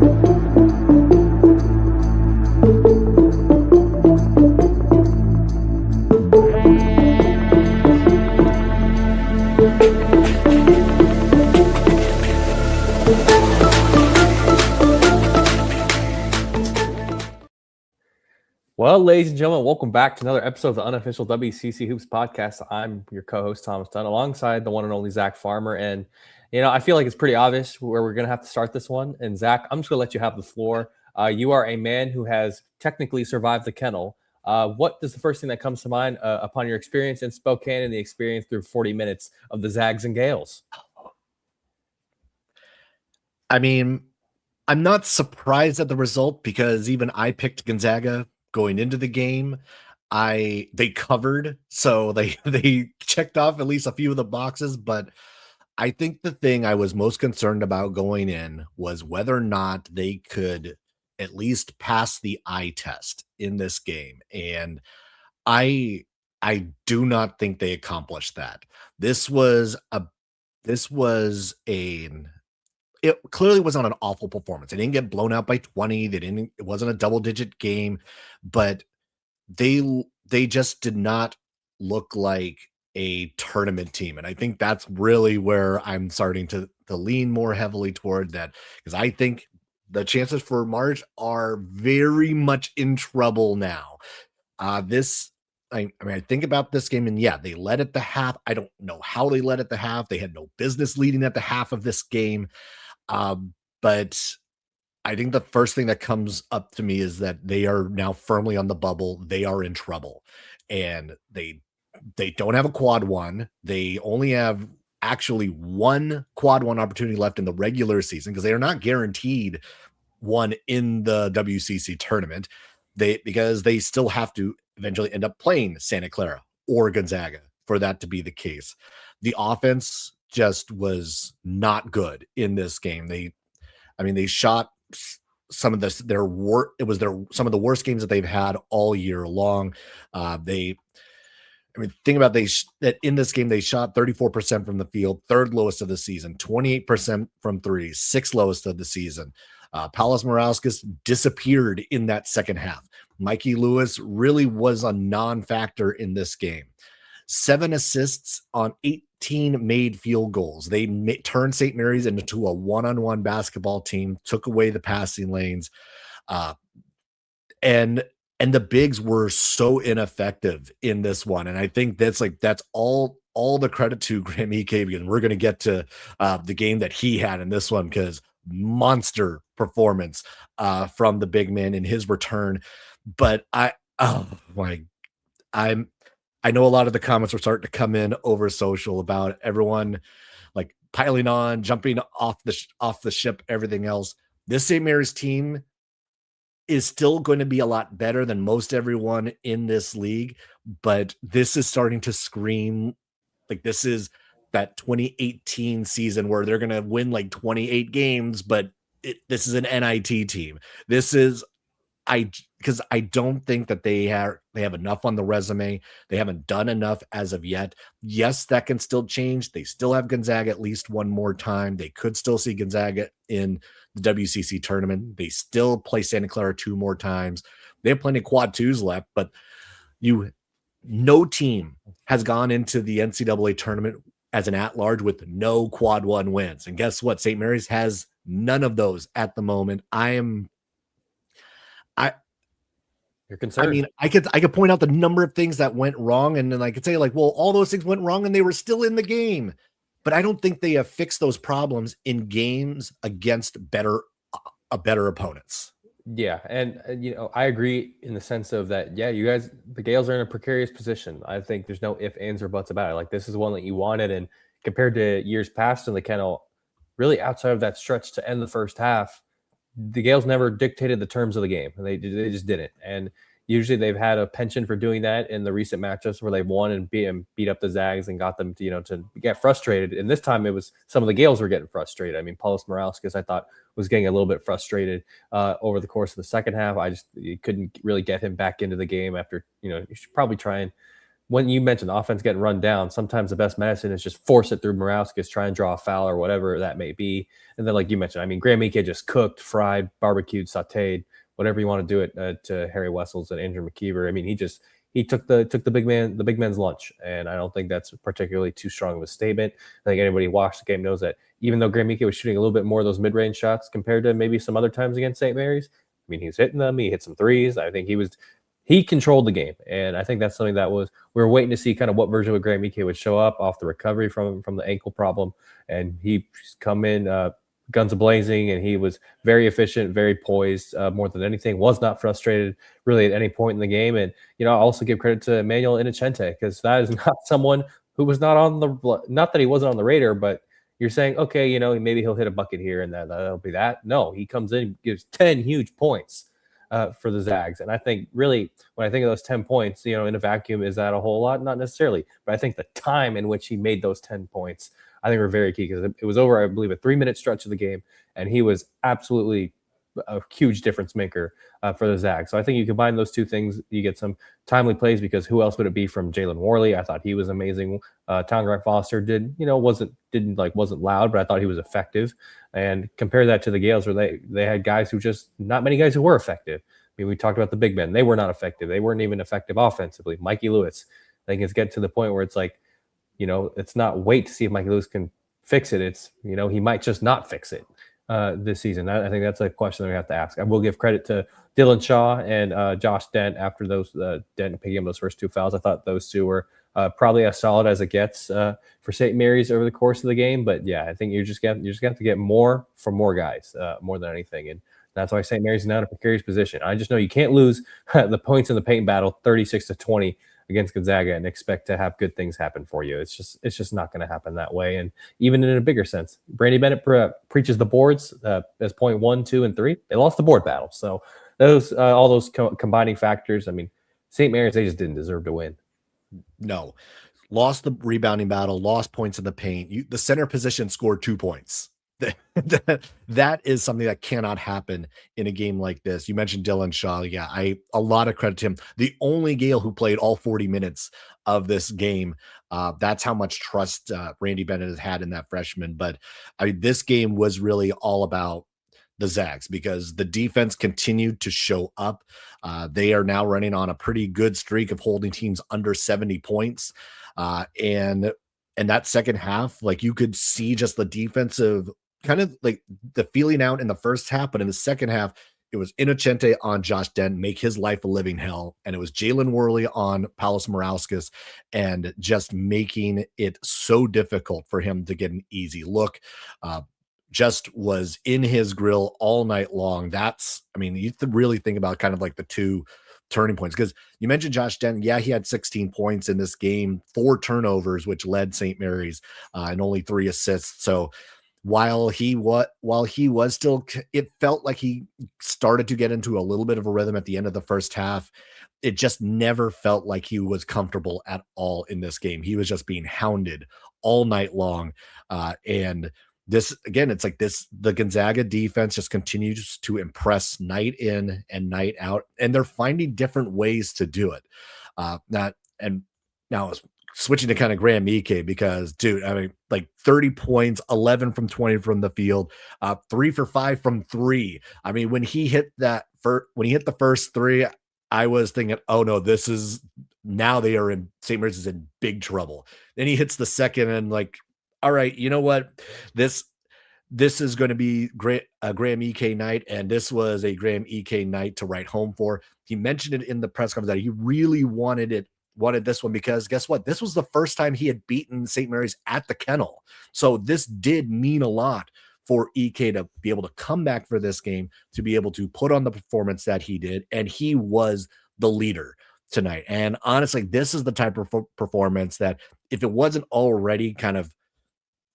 Well, ladies and gentlemen, welcome back to another episode of the unofficial WCC Hoops podcast. I'm your co-host, Thomas Dunn, alongside the one and only Zach Farmer. And, I feel like it's pretty obvious where we're going to have to start this one. And, Zach, I'm just going to let you have the floor. You are a man who has technically survived the Kennel. What is the first thing that comes to mind upon your experience in Spokane and the experience through 40 minutes of the Zags and Gales? I mean, I'm not surprised at the result because even I picked Gonzaga going into the game. They covered, so they checked off at least a few of the boxes, but I think the thing I was most concerned about going in was whether or not they could at least pass the eye test in this game. And I do not think they accomplished that. This was it clearly was not an awful performance. They didn't get blown out by 20. It wasn't a double-digit game, but they just did not look like a tournament team. And I think that's really where I'm starting to lean more heavily toward that, because I think the chances for March are very much in trouble now. I think about this game, and yeah, they led at the half. I don't know how they led at the half. They had no business leading at the half of this game. But I think the first thing that comes up to me is that they are now firmly on the bubble. They are in trouble, and they don't have a quad one. They only have actually one quad one opportunity left in the regular season because they are not guaranteed one in the WCC tournament. Because they still have to eventually end up playing Santa Clara or Gonzaga for that to be the case. The offense just was not good in this game. They shot some of this, some of the worst games that they've had all year long. Think about that in this game, they shot 34% from the field, third lowest of the season, 28% from three, sixth lowest of the season. Paulus Morauskas disappeared in that second half. Mikey Lewis really was a non-factor in this game. 7 assists on 18 made field goals. They turned St. Mary's into a one-on-one basketball team, took away the passing lanes. And the bigs were so ineffective in this one. And I think that's all the credit to Graham Ike, and we're going to get to the game that he had in this one, because monster performance from the big man in his return. But I know a lot of the comments were starting to come in over social about everyone like piling on, jumping off the ship, everything else. This St. Mary's team is still going to be a lot better than most everyone in this league, but this is starting to scream like this is that 2018 season where they're going to win like 28 games, but this is an NIT team. Because I don't think that they have enough on the resume. They haven't done enough as of yet. Yes, that can still change. They still have Gonzaga at least one more time. They could still see Gonzaga in the WCC tournament. They still play Santa Clara 2 more times. They have plenty of quad twos left, but no team has gone into the NCAA tournament as an at-large with no quad one wins. And guess what? St. Mary's has none of those at the moment. You're concerned. I mean, I could point out the number of things that went wrong, and then I could say like, well, all those things went wrong and they were still in the game. But I don't think they have fixed those problems in games against better opponents. Yeah, and I agree in the sense of that. Yeah, you guys, the Gales are in a precarious position. I think there's no ifs, ands, or buts about it. Like, this is one that you wanted, and compared to years past in the Kennel, really outside of that stretch to end the first half, the Gales never dictated the terms of the game. They just didn't. And usually they've had a penchant for doing that in the recent matchups where they've won and beat up the Zags and got them to, to get frustrated. And this time it was some of the Gales were getting frustrated. I mean, Paulus Morauskas, I thought, was getting a little bit frustrated over the course of the second half. You couldn't really get him back into the game after, you should probably try and when you mentioned the offense getting run down, sometimes the best medicine is just force it through Morauskas, try and draw a foul or whatever that may be. And then, like you mentioned, I mean, Graham Ike just cooked, fried, barbecued, sauteed, whatever you want to do it to Harry Wessels and Andrew McKeever. I mean, he took the big man's lunch, and I don't think that's particularly too strong of a statement. I think anybody who watched the game knows that even though Graham Ike was shooting a little bit more of those mid range shots compared to maybe some other times against St. Mary's, I mean, he was hitting them. He hit some threes. I think he controlled the game, and I think that's something that was we were waiting to see kind of what version of Graham Ike would show up off the recovery from the ankle problem, and he come in guns a blazing, and he was very efficient, very poised, more than anything. Was not frustrated really at any point in the game, and I also give credit to Emmanuel Inocente because that is not someone who was not that he wasn't on the radar, but you're saying okay, maybe he'll hit a bucket here and that'll be that. No, he comes in, gives 10 huge points for the Zags. And I think really when I think of those 10 points, in a vacuum, is that a whole lot? Not necessarily. But I think the time in which he made those 10 points, I think were very key because it was over, I believe, a 3-minute stretch of the game. And he was absolutely a huge difference maker for the Zags. So I think you combine those two things, you get some timely plays because who else would it be from Jalen Worley? I thought he was amazing. Tongrai Foster wasn't loud, but I thought he was effective. And compare that to the Gales, where they had guys who just not many guys who were effective. I mean, we talked about the big men; they were not effective. They weren't even effective offensively. Mikey Lewis, I think it's getting to the point where it's like, it's not wait to see if Mikey Lewis can fix it. It's he might just not fix it this season. I think that's a question that we have to ask. I will give credit to Dylan Shaw and Josh Dent after those Dent picking up those first 2 fouls. I thought those two were probably as solid as it gets for St. Mary's over the course of the game. But yeah, I think you just have to get more from more guys more than anything, and that's why St. Mary's is now in a precarious position. I just know you can't lose the points in the paint battle 36-20 against Gonzaga and expect to have good things happen for you. It's just not going to happen that way. And even in a bigger sense, Brandy Bennett preaches the boards as point 1, 2, and 3. They lost the board battle, so those all those combining factors. I mean, St. Mary's, they just didn't deserve to win. No, lost the rebounding battle, lost points in the paint. The center position scored 2 points. That is something that cannot happen in a game like this. You mentioned Dylan Shaw. Yeah, a lot of credit to him. The only Gale who played all 40 minutes of this game. That's how much trust Randy Bennett has had in that freshman. But I mean, this game was really all about the Zags because the defense continued to show up. They are now running on a pretty good streak of holding teams under 70 points. And that second half, like you could see just the defensive kind of like the feeling out in the first half, but in the second half, it was Inocente on Josh Dent, make his life a living hell. And it was Jalen Worley on Paulus Morauskas and just making it so difficult for him to get an easy look. Just was in his grill all night long. I mean, you really think about kind of like the two turning points because you mentioned Josh Denton. Yeah, he had 16 points in this game, 4 turnovers, which led St. Mary's, and only 3 assists. So while he was still, it felt like he started to get into a little bit of a rhythm at the end of the first half. It just never felt like he was comfortable at all in this game. He was just being hounded all night long, and this again, it's like this, the Gonzaga defense just continues to impress night in and night out, and they're finding different ways to do it. Now switching to kind of Graham Ike because, dude, I mean, like 30 points, 11 from 20 from the field, 3 for 5 from 3. I mean, when he hit the first 3, I was thinking, oh no, now they are in St. Mary's is in big trouble. Then he hits the second and like, all right, you know what? This is going to be a Graham Ike night, and this was a Graham Ike night to write home for. He mentioned it in the press conference that he really wanted this one because guess what? This was the first time he had beaten St. Mary's at the Kennel. So this did mean a lot for Ike to be able to come back for this game, to be able to put on the performance that he did, and he was the leader tonight. And honestly, this is the type of performance that if it wasn't already kind of,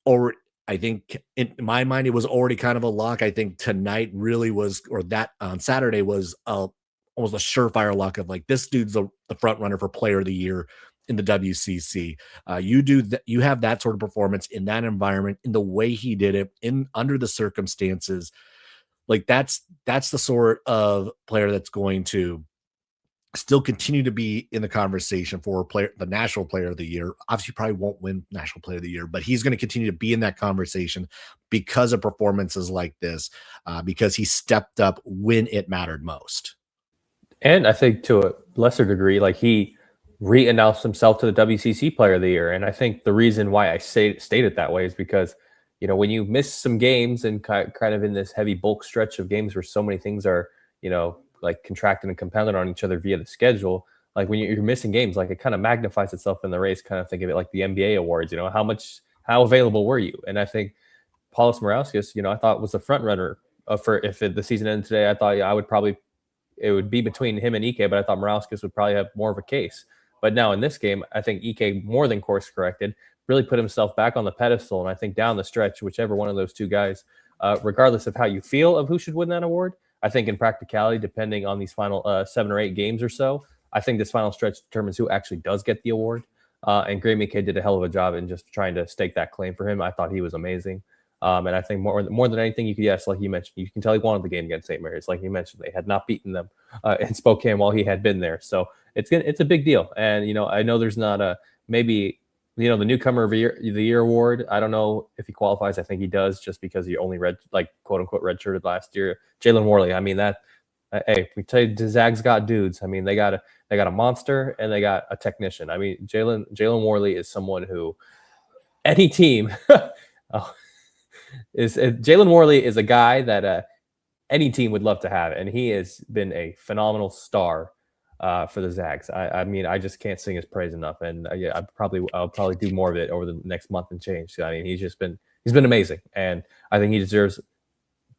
or I think in my mind, it was already kind of a lock. I think tonight really was, or that on Saturday was almost a surefire lock of like, this dude's the front runner for player of the year in the WCC. You have that sort of performance in that environment, in the way he did it, under the circumstances. Like that's the sort of player that's going to still continue to be in the conversation for the national player of the year. Obviously, probably won't win national player of the year, but he's going to continue to be in that conversation because of performances like this, because he stepped up when it mattered most. And I think to a lesser degree, like he re-announced himself to the WCC Player of the Year. And I think the reason why I state it that way is because, when you miss some games and kind of in this heavy bulk stretch of games where so many things are, like contracting and compounded on each other via the schedule, like when you're missing games, like it kind of magnifies itself in the race. Kind of think of it like the NBA awards. How available were you? And I think Paulus Morauskas, I thought was the front runner for if the season ended today. I thought I would probably it would be between him and Ike, but I thought Morauskas would probably have more of a case. But now in this game, I think Ike more than course corrected, really put himself back on the pedestal. And I think down the stretch, whichever one of those two guys, regardless of how you feel of who should win that award, I think in practicality, depending on these final 7 or 8 games or so, I think this final stretch determines who actually does get the award. And Graham Ike did a hell of a job in just trying to stake that claim for him. I thought he was amazing. And I think more than anything, yes, like you mentioned, you can tell he wanted the game against St. Mary's. Like you mentioned, they had not beaten them in Spokane while he had been there. So it's a big deal. And I know there's not a maybe the newcomer of the year award. I don't know if he qualifies. I think he does, just because he only quote unquote redshirted last year. Jalen Worley. I mean hey, we tell you, the Zags got dudes. I mean they got a monster and they got a technician. I mean Jalen Worley is someone who any team. Oh, Jalen Worley is a guy that any team would love to have, and he has been a phenomenal star for the Zags. I mean, I just can't sing his praise enough, and I'll probably do more of it over the next month and change. I mean, he's been amazing, and I think he deserves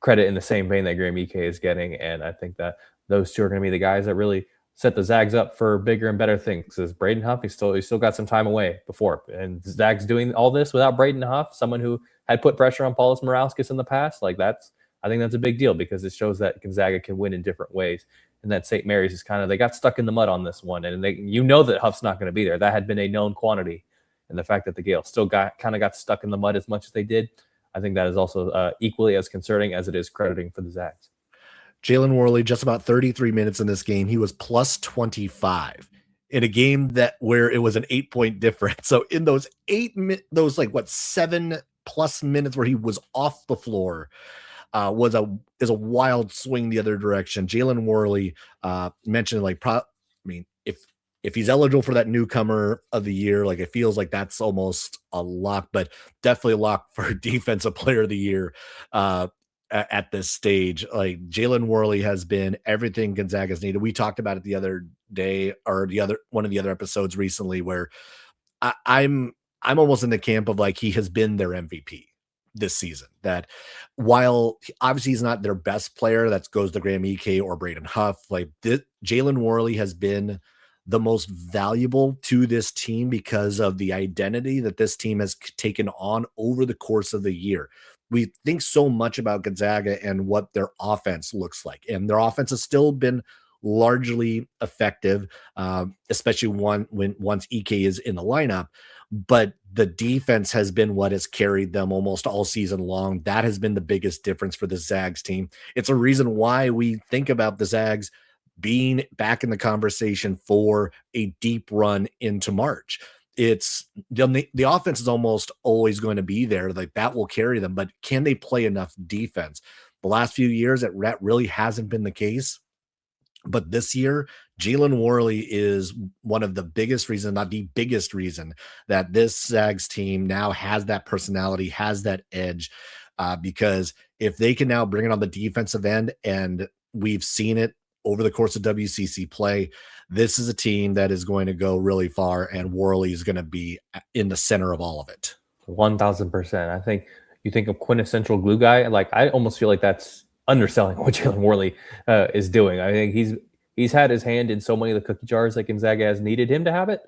credit in the same vein that Graham Ike is getting, and I think that those two are going to be the guys that really set the Zags up for bigger and better things. Because Braden Huff, he's still got some time away before, and Zags doing all this without Braden Huff, someone who had put pressure on Paulus Morauskas in the past, I think that's a big deal, because it shows that Gonzaga can win in different ways, and that St. Mary's is they got stuck in the mud on this one, and that Huff's not going to be there. That had been a known quantity, and the fact that the Gales still got stuck in the mud as much as they did, I think that is also equally as concerning as it is crediting for the Zags. Jalen Worley, just about 33 minutes in this game, he was plus 25 in a game where it was an 8-point difference. So in those 7+ minutes where he was off the floor, is a wild swing the other direction. Jalen Worley mentioned if he's eligible for that newcomer of the year, it feels like that's almost a lock, but definitely a lock for defensive player of the year at this stage. Like Jalen Worley has been everything Gonzaga's needed. We talked about it the other day, or one of the other episodes recently, where I'm almost in the camp of he has been their MVP this season. That while obviously he's not their best player, that goes to Graham Ike or Braden Huff, Jalen Worley has been the most valuable to this team because of the identity that this team has taken on over the course of the year. We think so much about Gonzaga and what their offense looks like, and their offense has still been largely effective, especially once Ike is in the lineup. But the defense has been what has carried them almost all season long. That has been the biggest difference for the Zags team. It's a reason why we think about the Zags being back in the conversation for a deep run into March. It's the offense is almost always going to be there. That will carry them, but can they play enough defense? The last few years, that really hasn't been the case. But this year, Jalen Worley is one of the biggest reasons, not the biggest reason, that this Zags team now has that personality, has that edge, because if they can now bring it on the defensive end, and we've seen it over the course of WCC play, this is a team that is going to go really far, and Worley is going to be in the center of all of it. 1000%. I think you think of quintessential glue guy. I almost feel like that's underselling what Jalen Worley is doing. I think he's had his hand in so many of the cookie jars that Gonzaga has needed him to have it,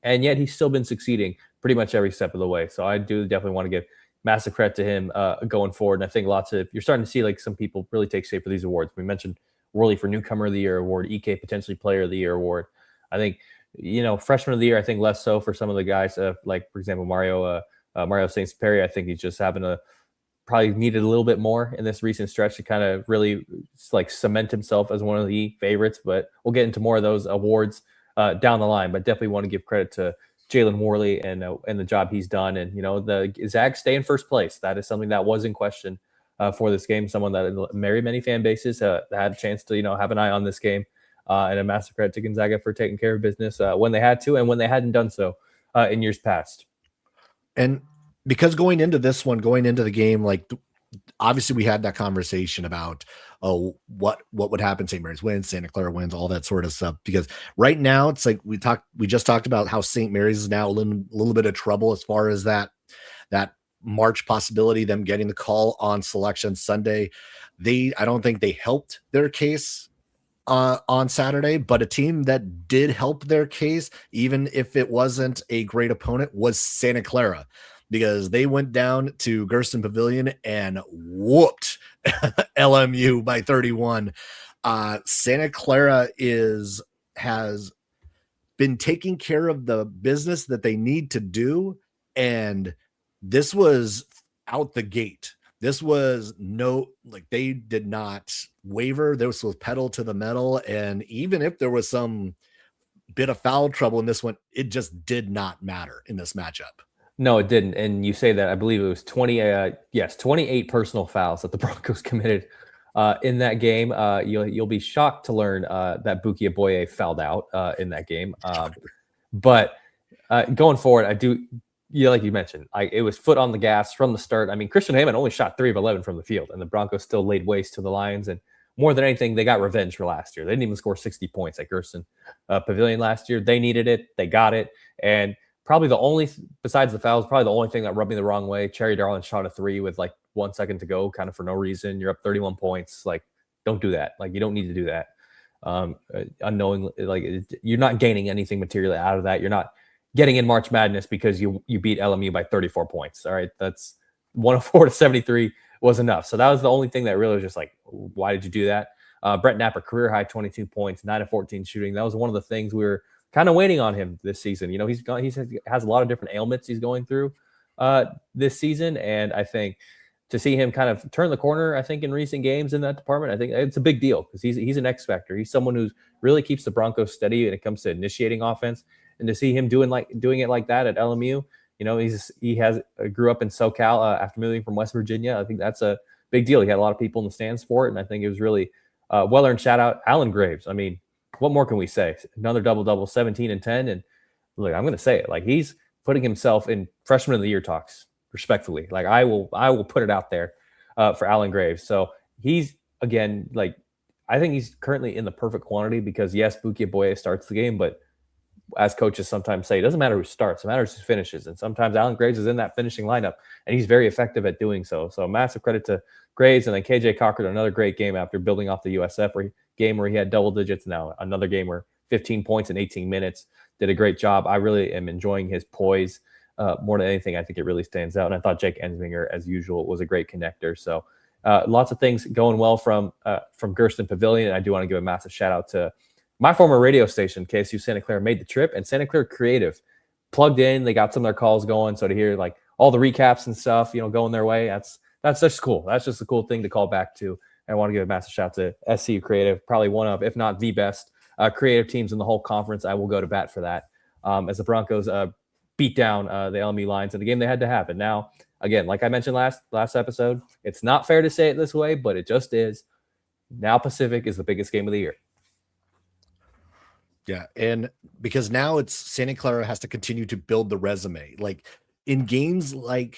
and yet he's still been succeeding pretty much every step of the way. So I do definitely want to give massive credit to him going forward. And I think you're starting to see some people really take shape for these awards. We mentioned Worley for Newcomer of the Year award, Ike potentially Player of the Year award. I think Freshman of the Year, I think less so for some of the guys, for example Mario Saint Perry. I think he's just having probably needed a little bit more in this recent stretch to kind of really like cement himself as one of the favorites. But we'll get into more of those awards down the line. But definitely want to give credit to Jalen Worley and the job he's done. And the Zags stay in first place. That is something that was in question for this game. Someone that many fan bases had a chance to have an eye on this game. And a massive credit to Gonzaga for taking care of business when they had to and when they hadn't done so in years past. And because going into the game, like obviously we had that conversation about what would happen. St. Mary's wins, Santa Clara wins, all that sort of stuff. Because right now it's like we just talked about how St. Mary's is now a little bit of trouble as far as that March possibility, them getting the call on Selection Sunday. I don't think they helped their case on Saturday, but a team that did help their case, even if it wasn't a great opponent, was Santa Clara, because they went down to Gersten Pavilion and whooped LMU by 31. Santa Clara has been taking care of the business that they need to do, and this was out the gate. This was they did not waver. This was pedal to the metal. And even if there was some bit of foul trouble in this one, it just did not matter in this matchup. No, it didn't. And you say that, I believe it was 28 personal fouls that the Broncos committed in that game. You'll be shocked to learn that Buki Aboye fouled out in that game. But going forward, I do. Yeah, like you mentioned, it was foot on the gas from the start. I mean, Christian Heyman only shot 3 of 11 from the field, and the Broncos still laid waste to the Lions. And more than anything, they got revenge for last year. They didn't even score 60 points at Gersten Pavilion last year. They needed it. They got it. And probably besides the fouls, probably the only thing that rubbed me the wrong way, Cherry Darlin shot a 3 with like 1 second to go, kind of for no reason. You're up 31 points. Like, don't do that. Like, you don't need to do that. Unknowingly, like, you're not gaining anything materially out of that. You're not getting in March Madness because you beat LMU by 34 points. All right. That's 104 to 73 was enough. So that was the only thing that really was just like, why did you do that? Brett Napper, career high 22 points, 9 of 14 shooting. That was one of the things we were kind of waiting on him this season. He has a lot of different ailments he's going through this season. And I think to see him kind of turn the corner, I think in recent games in that department, I think it's a big deal because he's an X factor. He's someone who really keeps the Broncos steady when it comes to initiating offense. And to see him doing it like that at LMU, he grew up in SoCal after moving from West Virginia. I think that's a big deal. He had a lot of people in the stands for it, and I think it was really well-earned. Shout out Alan Graves. I mean, what more can we say? Another double-double, 17 and 10, and look, I'm going to say it. Like, he's putting himself in Freshman of the Year talks, respectfully. Like, I will put it out there for Alan Graves. So he's, again, like, I think he's currently in the perfect quantity because, yes, Buki Aboye starts the game, but as coaches sometimes say, it doesn't matter who starts, it matters who finishes. And sometimes Alan Graves is in that finishing lineup, and he's very effective at doing so. So massive credit to Graves. And then KJ Cochran, another great game after building off the USF game where he had double digits. Now another game where 15 points in 18 minutes, did a great job. I really am enjoying his poise more than anything. I think it really stands out. And I thought Jake Ensminger, as usual, was a great connector. So lots of things going well from Gersten Pavilion. And I do want to give a massive shout out to my former radio station, KSU Santa Clara, made the trip, and Santa Clara Creative plugged in. They got some of their calls going. So to hear like all the recaps and stuff, going their way, that's just cool. That's just a cool thing to call back to. And I want to give a massive shout out to SCU Creative, probably one of, if not the best creative teams in the whole conference. I will go to bat for that as the Broncos beat down the LMU Lions in the game they had to have. And now, again, like I mentioned last episode, it's not fair to say it this way, but it just is. Now Pacific is the biggest game of the year. Yeah, and because now it's Santa Clara has to continue to build the resume. Like in games like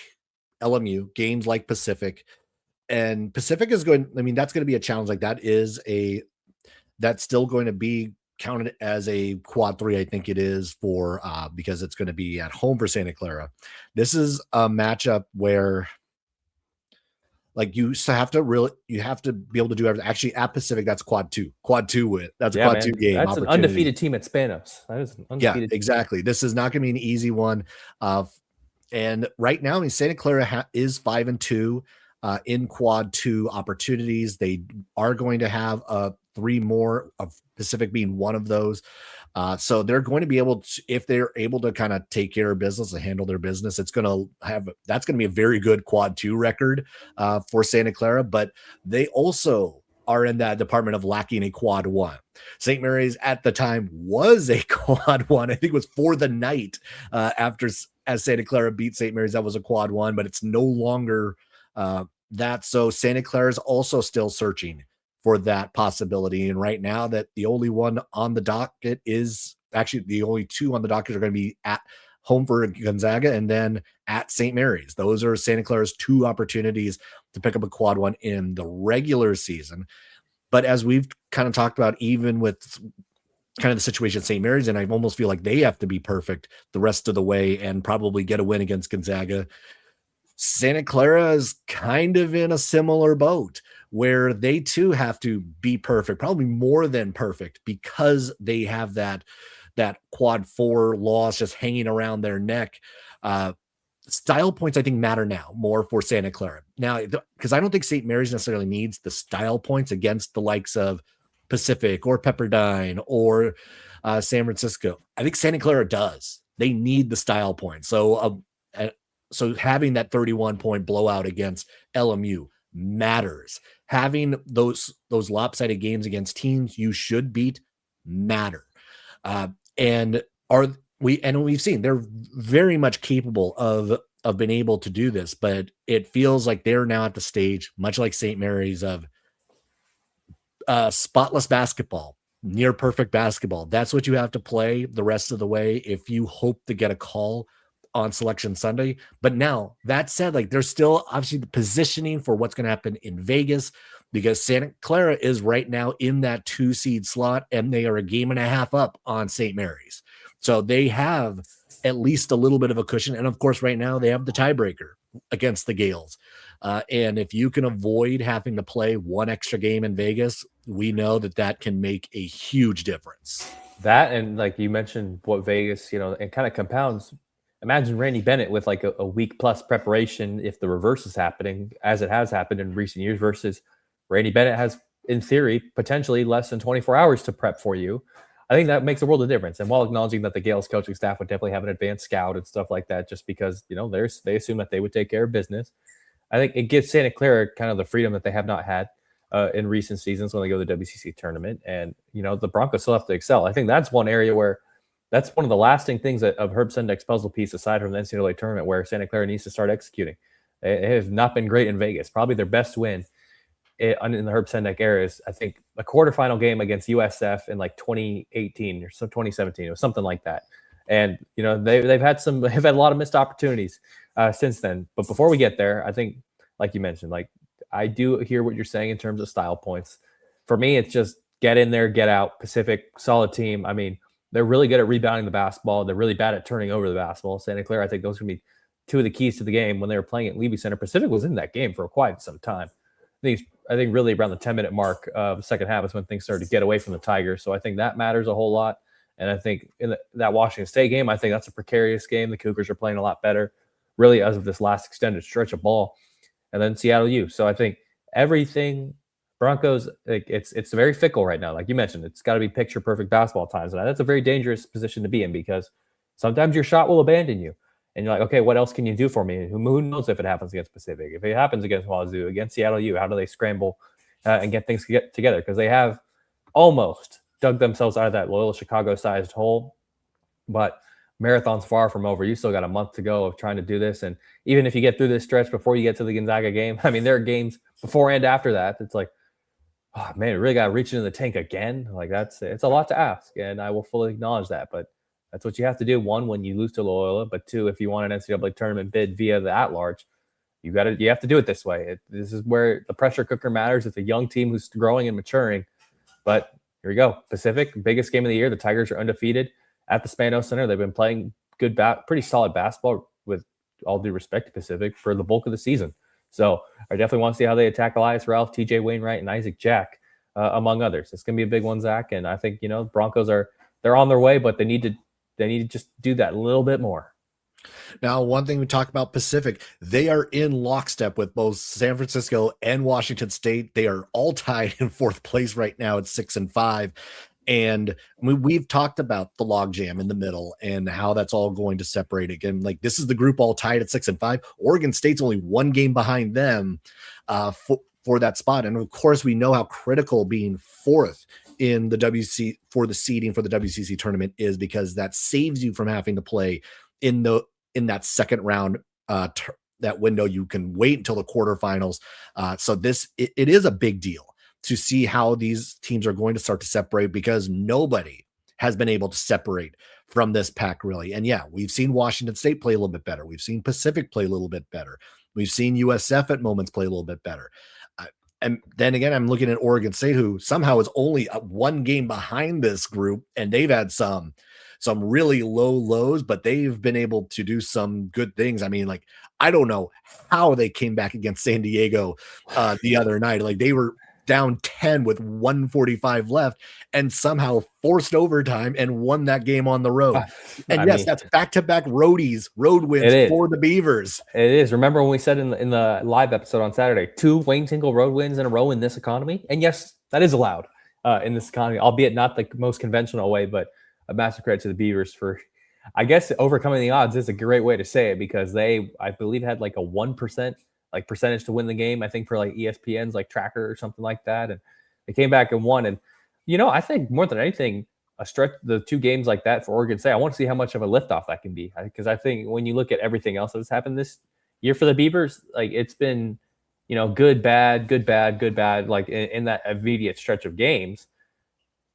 LMU, games like Pacific, and Pacific is going, I mean, that's going to be a challenge. Like that's still going to be counted as a quad 3, I think it is, for because it's going to be at home for Santa Clara. This is a matchup where like you have to be able to do everything. Actually, at Pacific, that's quad 2 win. That's a quad 2 game. That's an undefeated team at Spanos. That is an undefeated team. Exactly. This is not going to be an easy one. And right now, I mean, Santa Clara is 5-2 in quad 2 opportunities. They are going to have 3 more, of Pacific being one of those. So they're going to be able to, if they're able to kind of take care of business and handle their business, that's going to be a very good quad 2 record for Santa Clara. But they also are in that department of lacking a quad 1. St. Mary's at the time was a quad 1. I think it was for the night after as Santa Clara beat St. Mary's, that was a quad 1, but it's no longer that. So Santa Clara is also still searching for that possibility. And right now, that the only one on the docket is actually the only 2 on the docket are going to be at home for Gonzaga and then at St. Mary's. Those are Santa Clara's 2 opportunities to pick up a quad 1 in the regular season. But as we've kind of talked about, even with kind of the situation at St. Mary's, and I almost feel like they have to be perfect the rest of the way and probably get a win against Gonzaga. Santa Clara is kind of in a similar boat where they too have to be perfect, probably more than perfect, because they have that quad 4 loss just hanging around their neck. Style points, I think, matter now more for Santa Clara. Now, because I don't think St. Mary's necessarily needs the style points against the likes of Pacific or Pepperdine or San Francisco. I think Santa Clara does. They need the style points. So having that 31-point blowout against LMU matters. Having those lopsided games against teams you should beat matter. We've seen they're very much capable of being able to do this, but it feels like they're now at the stage, much like St. Mary's, of spotless basketball, near perfect basketball. That's what you have to play the rest of the way if you hope to get a call on Selection Sunday. But now, that said, like, there's still obviously the positioning for what's going to happen in Vegas, because Santa Clara is right now in that 2 seed slot and they are a game and a half up on St. Mary's. So they have at least a little bit of a cushion. And of course, right now they have the tiebreaker against the Gales. And if you can avoid having to play 1 extra game in Vegas, we know that can make a huge difference. That, and like you mentioned, what Vegas, it kind of compounds. Imagine Randy Bennett with like a week plus preparation if the reverse is happening, as it has happened in recent years, versus Randy Bennett has, in theory, potentially less than 24 hours to prep for you. I think that makes a world of difference. And while acknowledging that the Gales coaching staff would definitely have an advanced scout and stuff like that, just because, they assume that they would take care of business, I think it gives Santa Clara kind of the freedom that they have not had in recent seasons when they go to the WCC tournament. And, the Broncos still have to excel. I think that's one area where that's one of the lasting things of Herb Sendek's puzzle piece, aside from the NCAA tournament, where Santa Clara needs to start executing. They have not been great in Vegas. Probably their best win in the Herb Sendek era is, I think, a quarterfinal game against USF in like 2018 or so 2017 or something like that. And they've had a lot of missed opportunities since then. But before we get there, I think, like you mentioned, like, I do hear what you're saying in terms of style points. For me, it's just get in there, get out. Pacific, solid team. I mean, they're really good at rebounding the basketball. They're really bad at turning over the basketball. Santa Clara, I think those are going to be 2 of the keys to the game. When they were playing at Levy Center, Pacific was in that game for quite some time. I think really around the 10-minute mark of the second half is when things started to get away from the Tigers. So I think that matters a whole lot. And I think in that Washington State game, I think that's a precarious game. The Cougars are playing a lot better, really, as of this last extended stretch of ball. And then Seattle U. So I think everything Broncos, it's very fickle right now. Like you mentioned, it's got to be picture perfect basketball times. And that's a very dangerous position to be in, because sometimes your shot will abandon you. And you're like, okay, what else can you do for me? Who knows if it happens against Pacific? If it happens against Wazoo, against Seattle U, how do they scramble and get things together? Because they have almost dug themselves out of that Loyola Chicago-sized hole. But marathon's far from over. You still got a month to go of trying to do this. And even if you get through this stretch before you get to the Gonzaga game, I mean, there are games before and after that. It's like, oh, man, we really got to reach into the tank again. Like, it's a lot to ask. And I will fully acknowledge that. But that's what you have to do. 1, when you lose to Loyola, but 2, if you want an NCAA tournament bid via the at-large, you have to do it this way. This is where the pressure cooker matters. It's a young team who's growing and maturing. But here we go. Pacific, biggest game of the year. The Tigers are undefeated at the Spano Center. They've been playing pretty solid basketball, with all due respect to Pacific, for the bulk of the season. So I definitely want to see how they attack Elias Ralph, TJ Wainwright, and Isaac Jack, among others. It's going to be a big one, Zach. And I think, Broncos they're on their way, but they need to just do that a little bit more. Now, one thing we talk about Pacific, they are in lockstep with both San Francisco and Washington State. They are all tied in fourth place right now at 6-5. And we've talked about the logjam in the middle and how that's all going to separate again. Like this is the group all tied at 6-5. Oregon State's only one game behind them for that spot. And of course, we know how critical being fourth in the WC for the seeding for the WCC tournament is, because that saves you from having to play in that second round that window. You can wait until the quarterfinals. So it is a big deal to see how these teams are going to start to separate, because nobody has been able to separate from this pack really. And yeah, we've seen Washington State play a little bit better. We've seen Pacific play a little bit better. We've seen USF at moments play a little bit better. And then again, I'm looking at Oregon State, who somehow is only one game behind this group, and they've had some really low lows, but they've been able to do some good things. I mean, like, I don't know how they came back against San Diego the other night. Like they were down 10 with 145 left and somehow forced overtime and won that game on the road. And that's back-to-back road wins for the Beavers. It is. Remember when we said in the live episode on Saturday, 2 Wayne Tinkle road wins in a row in this economy? And yes, that is allowed in this economy, albeit not the most conventional way, but a massive credit to the Beavers for, I guess, overcoming the odds is a great way to say it, because they, I believe, had like a 1% percentage to win the game, I think, for like ESPN's like tracker or something like that. And they came back and won. And, I think more than anything, the 2 games like that for Oregon State, I want to see how much of a liftoff that can be. Because I think when you look at everything else that's happened this year for the Beavers, like it's been, good, bad, good, bad, good, bad, like in that immediate stretch of games.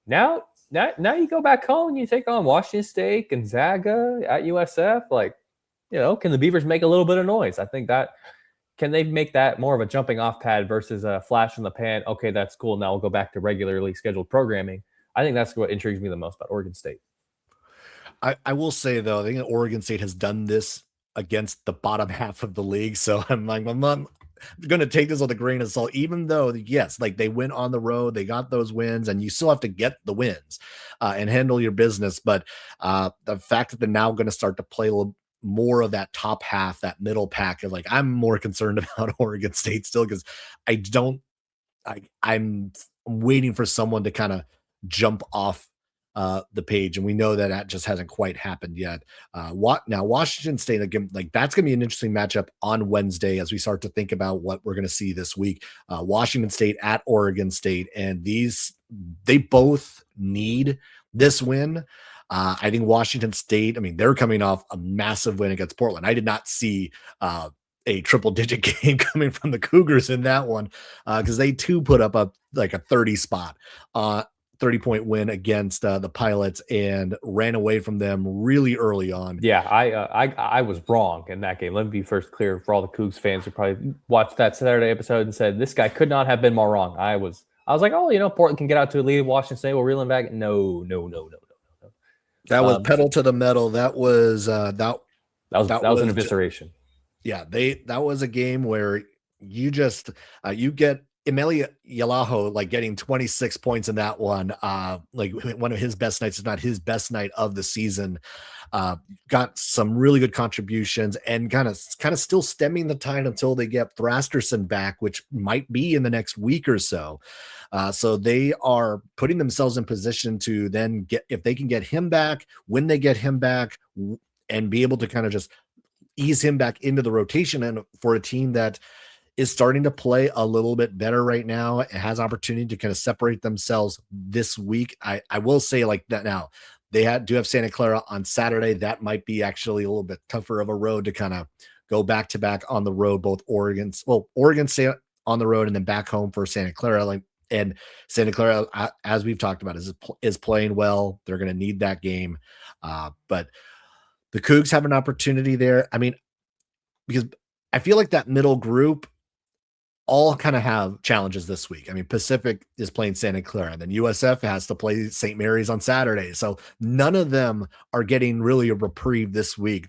Now you go back home and you take on Washington State, Gonzaga at USF. Like, can the Beavers make a little bit of noise? I think that, can they make that more of a jumping off pad versus a flash in the pan? Okay, that's cool. Now we'll go back to regularly scheduled programming. I think that's what intrigues me the most about Oregon State. I will say, though, I think Oregon State has done this against the bottom half of the league. So I'm going to take this with a grain of salt, even though, yes, like they went on the road, they got those wins, and you still have to get the wins and handle your business. But the fact that they're now going to start to play a little more of that top half, that middle pack of, like, I'm more concerned about Oregon State still, because I'm waiting for someone to kind of jump off the page, and we know that just hasn't quite happened yet. Now Washington State, again, like that's going to be an interesting matchup on Wednesday as we start to think about what we're going to see this week. Washington State at Oregon State, and they both need this win. I think Washington State, I mean, they're coming off a massive win against Portland. I did not see a triple-digit game coming from the Cougars in that one, because they too put up a 30-point win against the Pilots and ran away from them really early on. Yeah, I was wrong in that game. Let me be first clear for all the Cougs fans who probably watched that Saturday episode and said this guy could not have been more wrong. I was like, oh, Portland can get out to a lead. Washington State will reel him back. No. That was pedal to the metal. That was an evisceration. Yeah, that was a game where you just you get Emeli Yalaho like getting 26 points in that one. Like one of his best nights, if not his best night of the season. Got some really good contributions and kind of still stemming the tide until they get Thrasterson back, which might be in the next week or so. So they are putting themselves in position to then if they can get him back, when they get him back, and be able to kind of just ease him back into the rotation. And for a team that is starting to play a little bit better right now, it has opportunity to kind of separate themselves this week. I will say like that now. They do have Santa Clara on Saturday. That might be actually a little bit tougher of a road to kind of go back to back on the road. Both Oregon State on the road and then back home for Santa Clara. And Santa Clara, as we've talked about, is playing well. They're going to need that game. But the Cougs have an opportunity there. I mean, because I feel like that middle group all kind of have challenges this week. I mean, Pacific is playing Santa Clara, and then USF has to play St. Mary's on Saturday. So none of them are getting really a reprieve this week.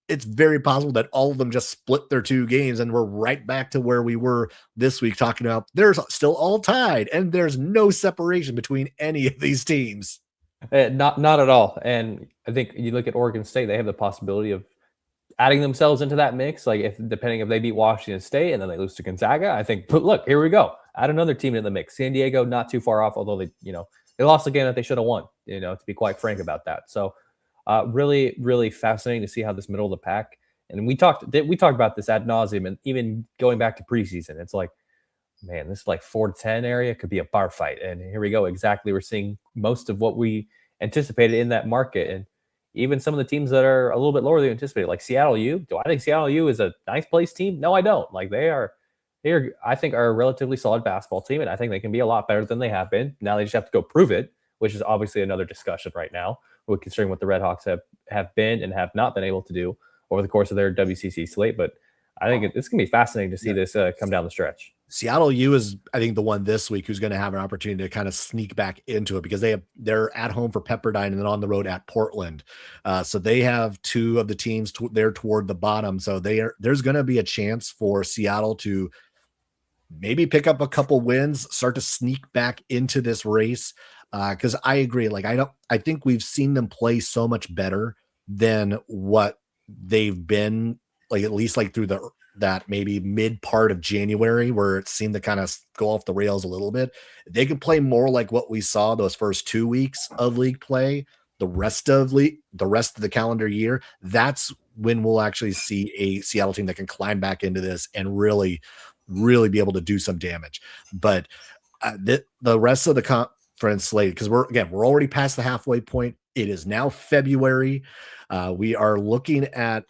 It's very possible that all of them just split their 2 games and we're right back to where we were this week, talking about they're still all tied and there's no separation between any of these teams. Not at all. And I think you look at Oregon State, they have the possibility of adding themselves into that mix. Like if depending if they beat Washington State and then they lose to Gonzaga, I think. But look, here we go. Add another team in the mix. San Diego not too far off, although they lost a game that they should have won. To be quite frank about that. So really, really fascinating to see how this middle of the pack. And we talked about this ad nauseum, and even going back to preseason, it's like, man, this is like 4-10 area could be a bar fight. And here we go. Exactly. We're seeing most of what we anticipated in that market. And even some of the teams that are a little bit lower than anticipated, like Seattle U. Do I think Seattle U is a ninth place team? No, I don't. Like I think are a relatively solid basketball team. And I think they can be a lot better than they have been. Now they just have to go prove it, which is obviously another discussion right now, considering what the Red Hawks have been and have not been able to do over the course of their WCC slate. But I think it's going to be fascinating to see this come down the stretch. Seattle U is, I think, the one this week who's going to have an opportunity to kind of sneak back into it because they're at home for Pepperdine and then on the road at Portland. So they have two of the teams there toward the bottom. So there's going to be a chance for Seattle to maybe pick up a couple wins, start to sneak back into this race. Because I agree, like I think we've seen them play so much better than what they've been, like at least like through that maybe mid part of January where it seemed to kind of go off the rails a little bit. They can play more like what we saw those first 2 weeks of league play, the rest of the calendar year. That's when we'll actually see a Seattle team that can climb back into this and really, really be able to do some damage. But the rest of the conference slate, because we're already past the halfway point. It is now February. We are looking at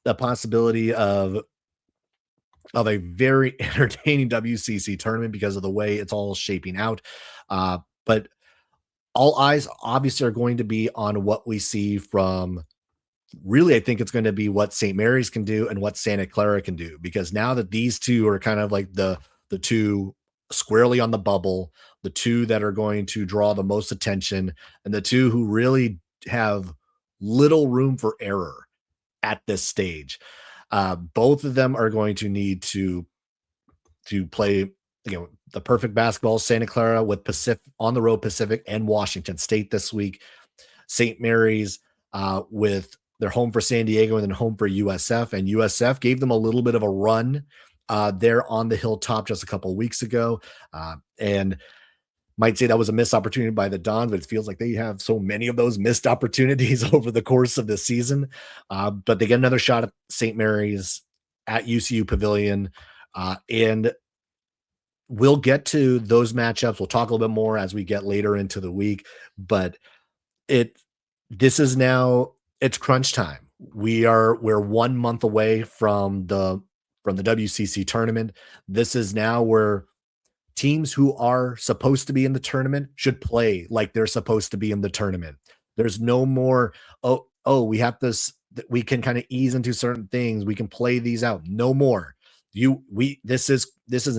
the possibility of a very entertaining WCC tournament because of the way it's all shaping out. But all eyes obviously are going to be on what we see from, really, I think it's going to be what St. Mary's can do and what Santa Clara can do, because now that these two are kind of like the two squarely on the bubble, the two that are going to draw the most attention, and the two who really have little room for error at this stage. Both of them are going to need to play, the perfect basketball. Santa Clara with on the road Pacific and Washington State this week. St. Mary's with their home for San Diego and then home for USF. And USF gave them a little bit of a run there on the hilltop just a couple of weeks ago. And might say that was a missed opportunity by the Dons, but it feels like they have so many of those missed opportunities over the course of the season. But they get another shot at St. Mary's at UCU Pavilion. And we'll get to those matchups. We'll talk a little bit more as we get later into the week, but this is now, it's crunch time. We're 1 month away from the WCC tournament. This is now where teams who are supposed to be in the tournament should play like they're supposed to be in the tournament. There's no more, we have this, we can kind of ease into certain things. We can play these out. No more. This is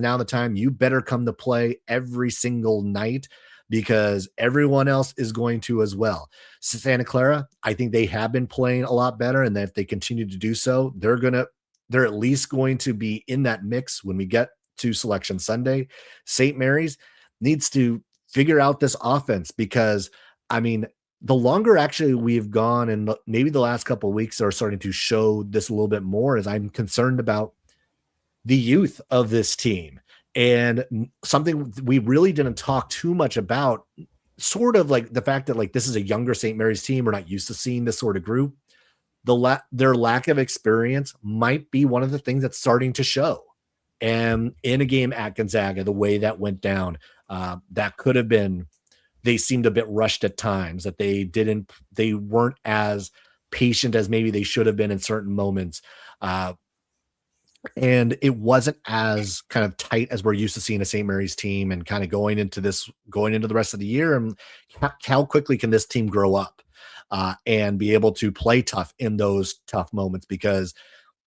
now the time. You better come to play every single night because everyone else is going to as well. Santa Clara, I think they have been playing a lot better, and that if they continue to do so, they're at least going to be in that mix when we get to Selection Sunday. St. Mary's needs to figure out this offense because, I mean, the longer actually we've gone, and maybe the last couple of weeks are starting to show this a little bit more, as I'm concerned about the youth of this team. And something we really didn't talk too much about, sort of like the fact that like this is a younger St. Mary's team. We're not used to seeing this sort of group. Their lack of experience might be one of the things that's starting to show. And in a game at Gonzaga, the way that went down, that could have been, they seemed a bit rushed at times, that they weren't as patient as maybe they should have been in certain moments. And it wasn't as kind of tight as we're used to seeing a St. Mary's team, and kind of going into the rest of the year. And how quickly can this team grow up and be able to play tough in those tough moments? Because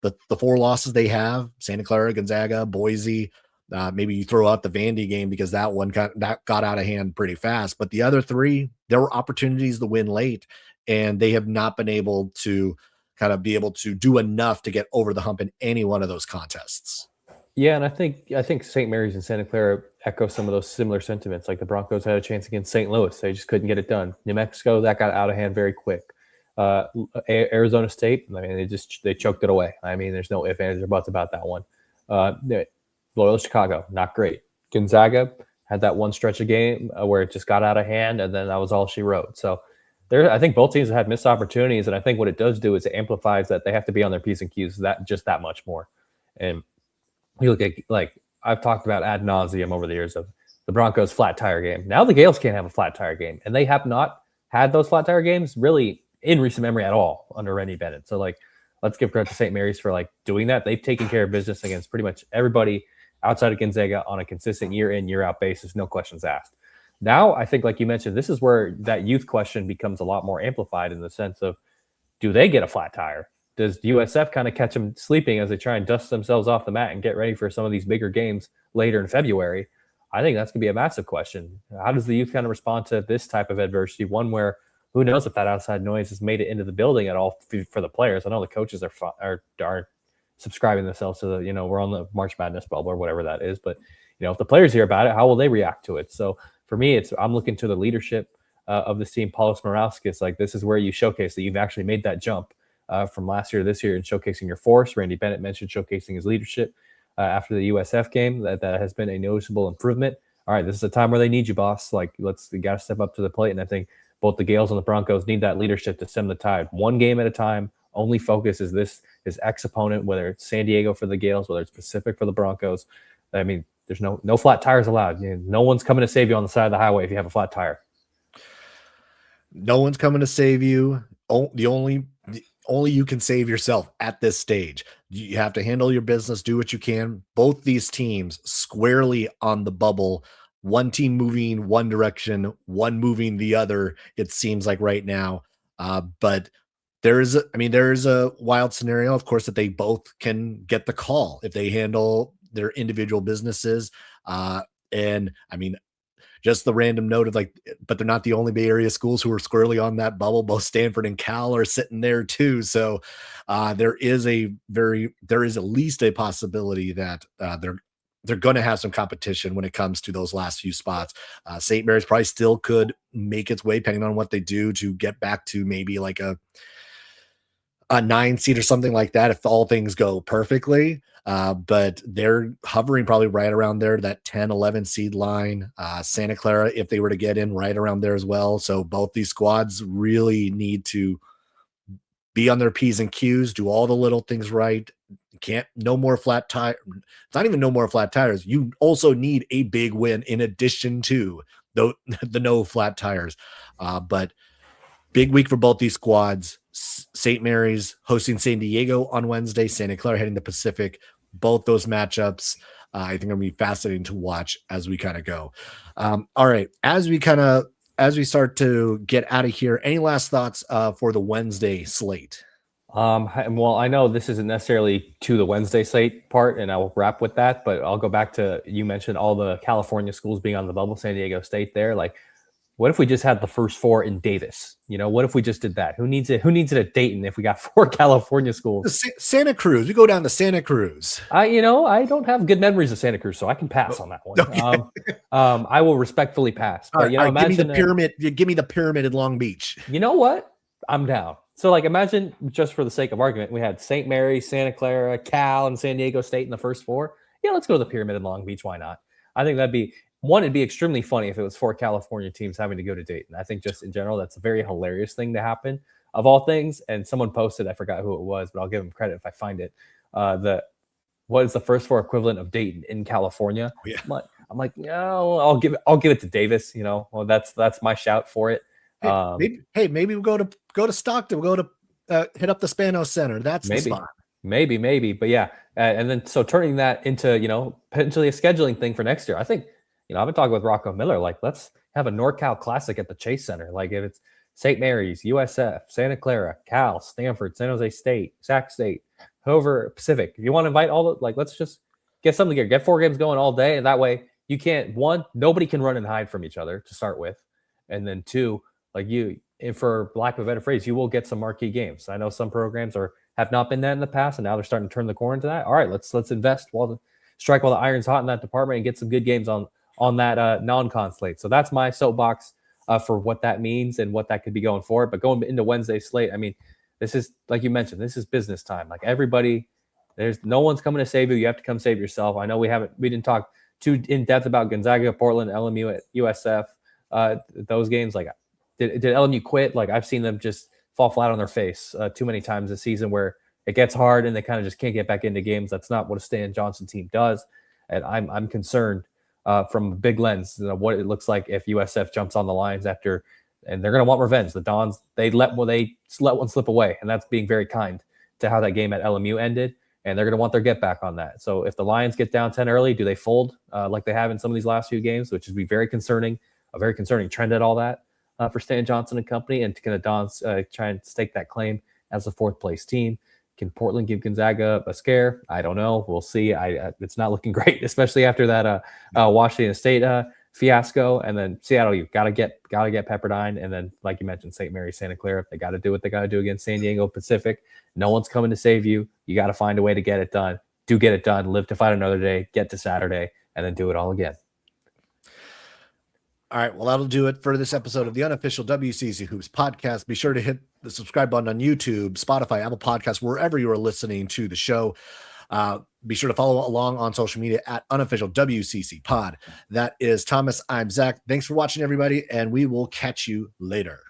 the 4 losses they have, Santa Clara, Gonzaga, Boise, maybe you throw out the Vandy game because that one got out of hand pretty fast. But the other 3, there were opportunities to win late, and they have not been able to kind of be able to do enough to get over the hump in any one of those contests. Yeah, and I think St. Mary's and Santa Clara echo some of those similar sentiments. Like the Broncos had a chance against St. Louis, they just couldn't get it done. New Mexico, that got out of hand very quick. Arizona State, I mean, they choked it away. I mean, there's no ifs, ands, or buts about that one. Loyola Chicago, not great. Gonzaga had that one stretch of game where it just got out of hand, and then that was all she wrote. So I think both teams have had missed opportunities, and I think what it does do is it amplifies that they have to be on their P's and Q's that much more. And you look at, like I've talked about ad nauseum over the years of the Broncos' flat tire game. Now the Gales can't have a flat tire game, and they have not had those flat tire games really in recent memory at all under Rennie Bennett. So like, let's give credit to St. Mary's for like doing that. They've taken care of business against pretty much everybody outside of Gonzaga on a consistent year in, year out basis, no questions asked. Now, I think, like you mentioned, this is where that youth question becomes a lot more amplified in the sense of, do they get a flat tire? Does USF kind of catch them sleeping as they try and dust themselves off the mat and get ready for some of these bigger games later in February? I think that's going to be a massive question. How does the youth kind of respond to this type of adversity? One where who knows if that outside noise has made it into the building at all for the players. I know the coaches are subscribing themselves to the, we're on the March Madness bubble or whatever that is. But, if the players hear about it, how will they react to it? So for me, I'm looking to the leadership of this team, Paulos Morauskas. Like, this is where you showcase that you've actually made that jump from last year to this year and showcasing your force. Randy Bennett mentioned showcasing his leadership after the USF game. That has been a noticeable improvement. All right, this is a time where they need you, boss. Like, you got to step up to the plate. And I think both the Gales and the Broncos need that leadership to stem the tide. One game at a time. Only focus is his ex-opponent, whether it's San Diego for the Gales, whether it's Pacific for the Broncos. I mean, there's no flat tires allowed. No one's coming to save you on the side of the highway if you have a flat tire. No one's coming to save you. The only you can save yourself at this stage. You have to handle your business, do what you can. Both these teams squarely on the bubble. One team moving one direction, one moving the other, it seems like right now. But there is a wild scenario, of course, that they both can get the call if they handle their individual businesses. And I mean, just the random note of like, but they're not the only Bay Area schools who are squarely on that bubble. Both Stanford and Cal are sitting there too. So there is at least a possibility that they're going to have some competition when it comes to those last few spots. St. Mary's probably still could make its way, depending on what they do, to get back to maybe like a 9 seed or something like that if all things go perfectly. But they're hovering probably right around there, that 10-11 seed line. Santa Clara, if they were to get in, right around there as well. So both these squads really need to be on their P's and Q's, do all the little things right. No more flat tire. It's not even no more flat tires. You also need a big win in addition to the no flat tires. But big week for both these squads. St. Mary's hosting San Diego on Wednesday, Santa Clara heading to Pacific. Both those matchups, I think, are going to be fascinating to watch as we kind of go. All right, as we start to get out of here, any last thoughts for the Wednesday slate? Well, I know this isn't necessarily to the Wednesday slate part, and I will wrap with that. But I'll go back to, you mentioned all the California schools being on the bubble, San Diego State there. Like, what if we just had the first 4 in Davis? What if we just did that? Who needs it? Who needs it at Dayton if we got 4 California schools? Santa Cruz. We go down to Santa Cruz. I don't have good memories of Santa Cruz, so I can pass on that one. Okay. I will respectfully pass. But imagine give me the pyramid. Give me the pyramid in Long Beach. You know what? I'm down. So, like, imagine, just for the sake of argument, we had St. Mary's, Santa Clara, Cal, and San Diego State in the first 4. Yeah, let's go to the pyramid in Long Beach. Why not? I think it'd be extremely funny if it was 4 California teams having to go to Dayton. I think just in general, that's a very hilarious thing to happen, of all things. And someone posted, I forgot who it was, but I'll give them credit if I find it. What is the first 4 equivalent of Dayton in California? Yeah. I'm like, no, I'll give it to Davis. Well, that's my shout for it. Maybe we'll go to Stockton. We'll go to hit up the Spanos Center. That's the spot. Maybe. But yeah. And then, so turning that into, potentially a scheduling thing for next year, I think, I've been talking with Rocco Miller, like, let's have a NorCal Classic at the Chase Center. Like, if it's St. Mary's, USF, Santa Clara, Cal, Stanford, San Jose State, Sac State, Hoover, Pacific. If you want to invite all the, let's just get something here. Get 4 games going all day. And that way you can't, 1, nobody can run and hide from each other to start with. And then 2, like, for lack of a better phrase, you will get some marquee games. I know some programs have not been that in the past, and now they're starting to turn the corner to that. All right, let's invest strike while the iron's hot in that department and get some good games on that non-con slate. So that's my soapbox for what that means and what that could be going forward. But going into Wednesday slate, I mean, this is, like you mentioned, this is business time. Like everybody, there's no one's coming to save you. You have to come save yourself. I know we didn't talk too in depth about Gonzaga, Portland, LMU, USF. Those games, like did LMU quit? Like I've seen them just fall flat on their face too many times this season, where it gets hard and they kind of just can't get back into games. That's not what a Stan Johnson team does, and I'm concerned from a big lens, what it looks like if USF jumps on the lines after, and they're going to want revenge. The Dons, they let one slip away, and that's being very kind to how that game at LMU ended, and they're going to want their get back on that. So if the Lions get down 10 early, do they fold like they have in some of these last few games, which would be very concerning, a very concerning trend at all that for Stan Johnson and company, and can the Dons try and stake that claim as a fourth place team? Can Portland give Gonzaga a scare? I don't know. We'll see. It's not looking great, especially after that Washington State fiasco, and then Seattle. You gotta get Pepperdine, and then like you mentioned, St. Mary, Santa Clara. They got to do what they got to do against San Diego Pacific. No one's coming to save you. You got to find a way to get it done. Do get it done. Live to fight another day. Get to Saturday, and then do it all again. All right, well, that'll do it for this episode of the unofficial WCC Hoops podcast. Be sure to hit the subscribe button on YouTube, Spotify, Apple Podcasts, wherever you are listening to the show. Be sure to follow along on social media at unofficial WCC pod. That is Thomas. I'm Zach. Thanks for watching, everybody, and we will catch you later.